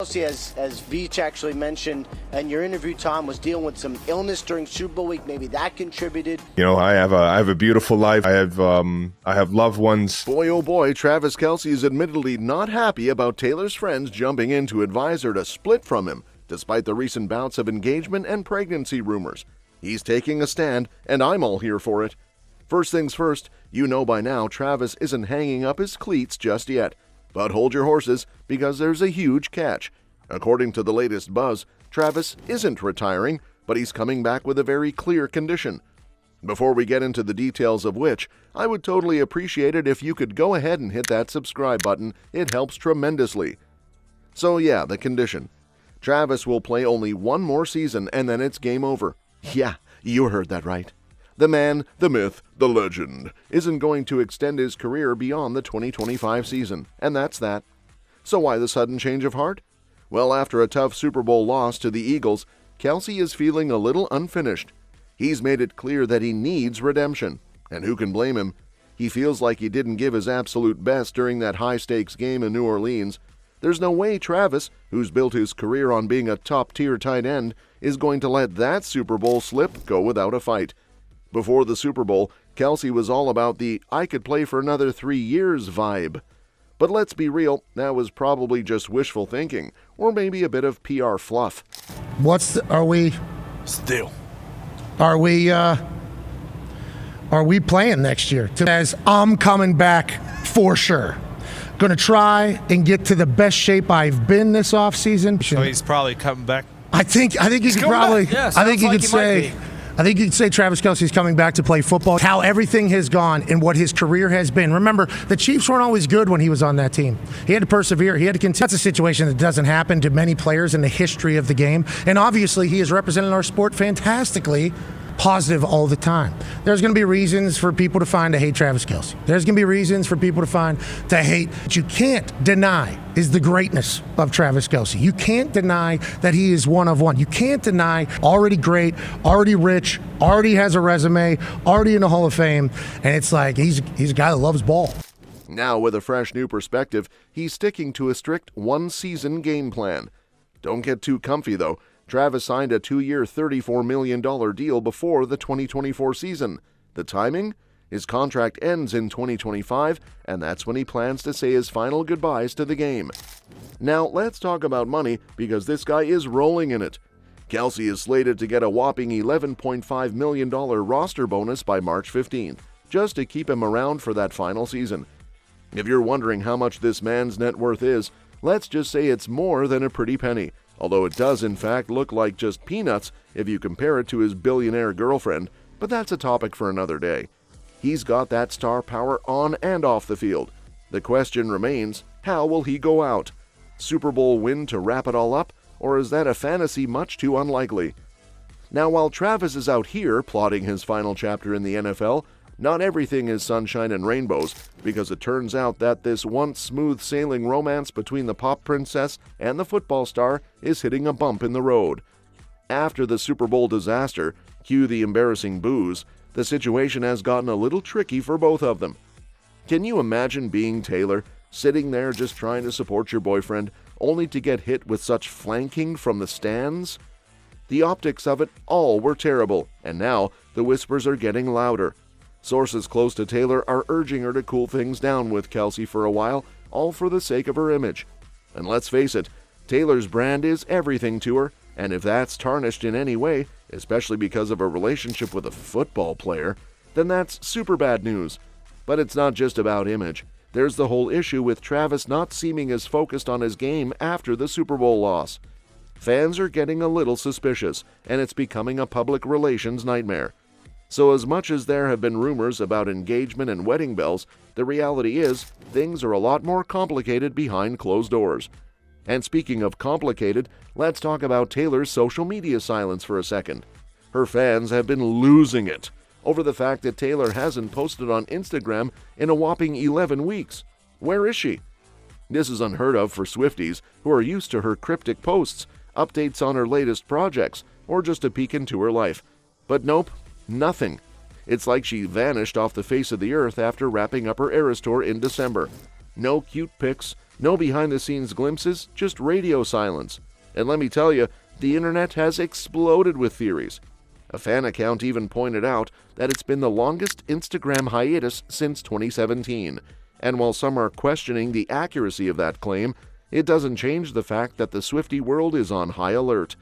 Kelce, as Veach actually mentioned in your interview, Tom, was dealing with some illness during Super Bowl week. Maybe that contributed. You know, I have a beautiful life. I have loved ones. Boy, oh boy, Travis Kelce is admittedly not happy about Taylor's friends jumping in to advise her to split from him, despite the recent bouts of engagement and pregnancy rumors. He's taking a stand, and I'm all here for it. First things first, you know by now Travis isn't hanging up his cleats just yet. But hold your horses, because there's a huge catch. According to the latest buzz, Travis isn't retiring, but he's coming back with a very clear condition. Before we get into the details of which, I would totally appreciate it if you could go ahead and hit that subscribe button. It helps tremendously. So yeah, the condition. Travis will play only one more season and then it's game over. Yeah, you heard that right. The man, the myth, the legend, isn't going to extend his career beyond the 2025 season, and that's that. So why the sudden change of heart? Well, after a tough Super Bowl loss to the Eagles, Kelce is feeling a little unfinished. He's made it clear that he needs redemption, and who can blame him? He feels like he didn't give his absolute best during that high-stakes game in New Orleans. There's no way Travis, who's built his career on being a top-tier tight end, is going to let that Super Bowl slip go without a fight. Before the Super Bowl, Kelce was all about the "I could play for another 3 years" vibe. But let's be real, that was probably just wishful thinking, or maybe a bit of PR fluff. Are we playing next year? As I'm coming back for sure. Going to try and get to the best shape I've been this offseason. So he's probably coming back. I think you could probably. Yeah, I think you like could say. I think you could say Travis Kelce's coming back to play football. How everything has gone and what his career has been. Remember, the Chiefs weren't always good when he was on that team. He had to persevere. He had to continue. That's a situation that doesn't happen to many players in the history of the game. And obviously, he has represented our sport fantastically. Positive all the time. There's going to be reasons for people to find to hate Travis Kelce. There's going to be reasons for people to find to hate. What you can't deny is the greatness of Travis Kelce. You can't deny that he is one of one. You can't deny already great, already rich, already has a resume, already in the Hall of Fame, and it's like he's a guy that loves ball. Now, with a fresh new perspective, he's sticking to a strict one-season game plan. Don't get too comfy, though. Travis signed a 2-year, $34 million deal before the 2024 season. The timing? His contract ends in 2025, and that's when he plans to say his final goodbyes to the game. Now, let's talk about money, because this guy is rolling in it. Kelce is slated to get a whopping $11.5 million roster bonus by March 15th, just to keep him around for that final season. If you're wondering how much this man's net worth is, let's just say it's more than a pretty penny. Although it does in fact look like just peanuts if you compare it to his billionaire girlfriend, but that's a topic for another day. He's got that star power on and off the field. The question remains, how will he go out? Super Bowl win to wrap it all up, or is that a fantasy much too unlikely? Now, while Travis is out here plotting his final chapter in the NFL, not everything is sunshine and rainbows, because it turns out that this once smooth-sailing romance between the pop princess and the football star is hitting a bump in the road. After the Super Bowl disaster, cue the embarrassing bouts, the situation has gotten a little tricky for both of them. Can you imagine being Taylor, sitting there just trying to support your boyfriend, only to get hit with such flanking from the stands? The optics of it all were terrible, and now the whispers are getting louder. Sources close to Taylor are urging her to cool things down with Kelce for a while, all for the sake of her image. And let's face it, Taylor's brand is everything to her, and if that's tarnished in any way, especially because of a relationship with a football player, then that's super bad news. But it's not just about image. There's the whole issue with Travis not seeming as focused on his game after the Super Bowl loss. Fans are getting a little suspicious, and it's becoming a public relations nightmare. So as much as there have been rumors about engagement and wedding bells, the reality is things are a lot more complicated behind closed doors. And speaking of complicated, let's talk about Taylor's social media silence for a second. Her fans have been losing it over the fact that Taylor hasn't posted on Instagram in a whopping 11 weeks. Where is she? This is unheard of for Swifties, who are used to her cryptic posts, updates on her latest projects, or just a peek into her life. But nope. Nothing. It's like she vanished off the face of the earth after wrapping up her Eras tour in December. No cute pics, No behind-the-scenes glimpses, just radio silence. And let me tell you, the internet has exploded with theories. A fan account even pointed out that it's been the longest Instagram hiatus since 2017. And while some are questioning the accuracy of that claim, it doesn't change the fact that the Swiftie world is on high alert.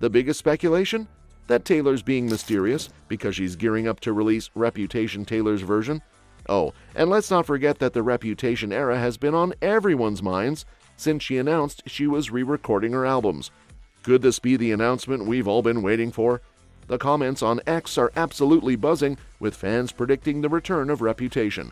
The biggest speculation? That Taylor's being mysterious because she's gearing up to release Reputation Taylor's version. Oh, and let's not forget that the Reputation era has been on everyone's minds since she announced she was re-recording her albums. Could this be the announcement we've all been waiting for? The comments on X are absolutely buzzing, with fans predicting the return of Reputation.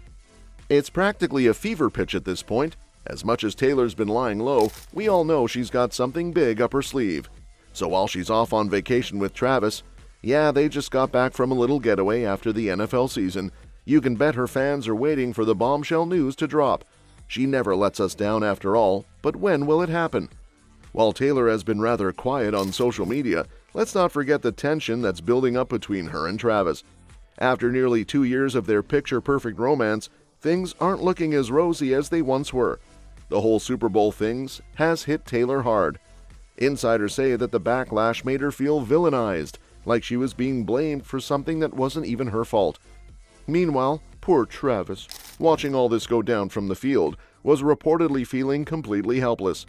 It's practically a fever pitch at this point. As much as Taylor's been lying low, we all know she's got something big up her sleeve. So while she's off on vacation with Travis, yeah, they just got back from a little getaway after the NFL season, you can bet her fans are waiting for the bombshell news to drop. She never lets us down after all, but when will it happen? While Taylor has been rather quiet on social media, let's not forget the tension that's building up between her and Travis. After nearly 2 years of their picture-perfect romance, things aren't looking as rosy as they once were. The whole Super Bowl things has hit Taylor hard. Insiders say that the backlash made her feel villainized, like she was being blamed for something that wasn't even her fault. Meanwhile, poor Travis, watching all this go down from the field, was reportedly feeling completely helpless.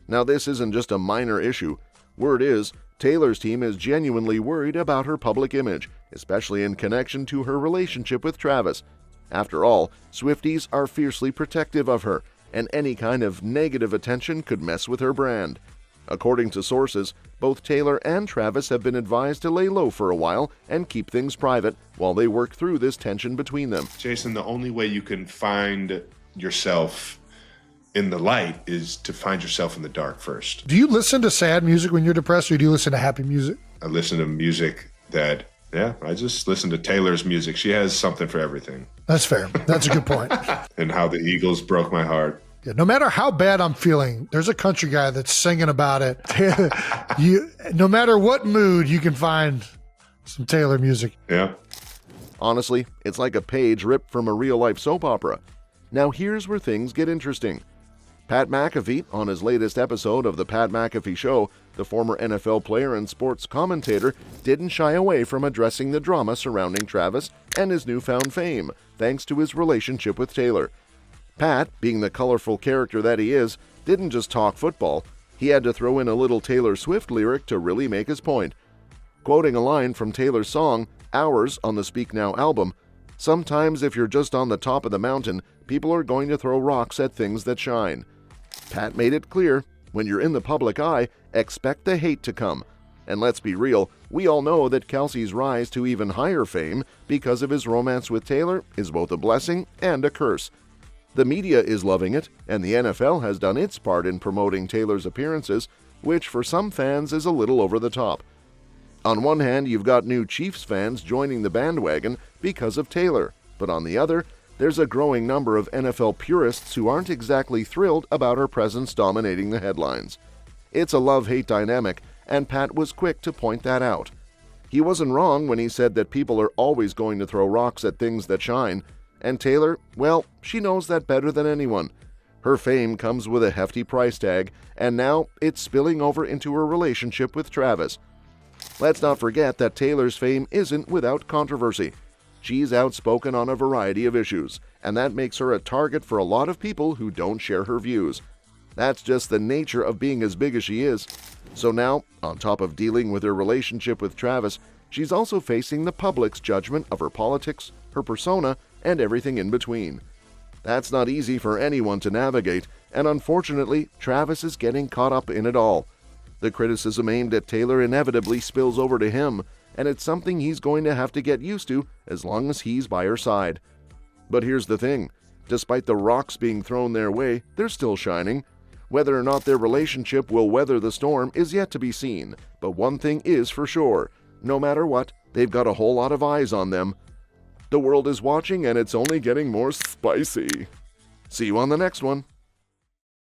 Now this isn't just a minor issue. Word is, Taylor's team is genuinely worried about her public image, especially in connection to her relationship with Travis. After all, Swifties are fiercely protective of her, and any kind of negative attention could mess with her brand. According to sources, both Taylor and Travis have been advised to lay low for a while and keep things private while they work through this tension between them. Jason, the only way you can find yourself in the light is to find yourself in the dark first. Do you listen to sad music when you're depressed, or do you listen to happy music? I listen to music that, I just listen to Taylor's music. She has something for everything. That's fair. That's a good point. And How the Eagles Broke My Heart. Yeah, no matter how bad I'm feeling, there's a country guy that's singing about it. No matter what mood, you can find some Taylor music. Yeah. Honestly, it's like a page ripped from a real-life soap opera. Now here's where things get interesting. Pat McAfee, on his latest episode of The Pat McAfee Show, the former NFL player and sports commentator, didn't shy away from addressing the drama surrounding Travis and his newfound fame, thanks to his relationship with Taylor. Pat, being the colorful character that he is, didn't just talk football. He had to throw in a little Taylor Swift lyric to really make his point. Quoting a line from Taylor's song, Hours, on the Speak Now album, "Sometimes if you're just on the top of the mountain, people are going to throw rocks at things that shine." Pat made it clear, when you're in the public eye, expect the hate to come. And let's be real, we all know that Kelce's rise to even higher fame because of his romance with Taylor is both a blessing and a curse. The media is loving it, and the NFL has done its part in promoting Taylor's appearances, which for some fans is a little over the top. On one hand, you've got new Chiefs fans joining the bandwagon because of Taylor, but on the other, there's a growing number of NFL purists who aren't exactly thrilled about her presence dominating the headlines. It's a love-hate dynamic, and Pat was quick to point that out. He wasn't wrong when he said that people are always going to throw rocks at things that shine, and Taylor, well, she knows that better than anyone. Her fame comes with a hefty price tag, and now it's spilling over into her relationship with Travis. Let's not forget that Taylor's fame isn't without controversy. She's outspoken on a variety of issues, and that makes her a target for a lot of people who don't share her views. That's just the nature of being as big as she is. So now, on top of dealing with her relationship with Travis, she's also facing the public's judgment of her politics, her persona, and everything in between. That's not easy for anyone to navigate, and unfortunately, Travis is getting caught up in it all. The criticism aimed at Taylor inevitably spills over to him, and it's something he's going to have to get used to as long as he's by her side. But here's the thing, despite the rocks being thrown their way, they're still shining. Whether or not their relationship will weather the storm is yet to be seen, but one thing is for sure, no matter what, they've got a whole lot of eyes on them. The world is watching, and it's only getting more spicy. See you on the next one.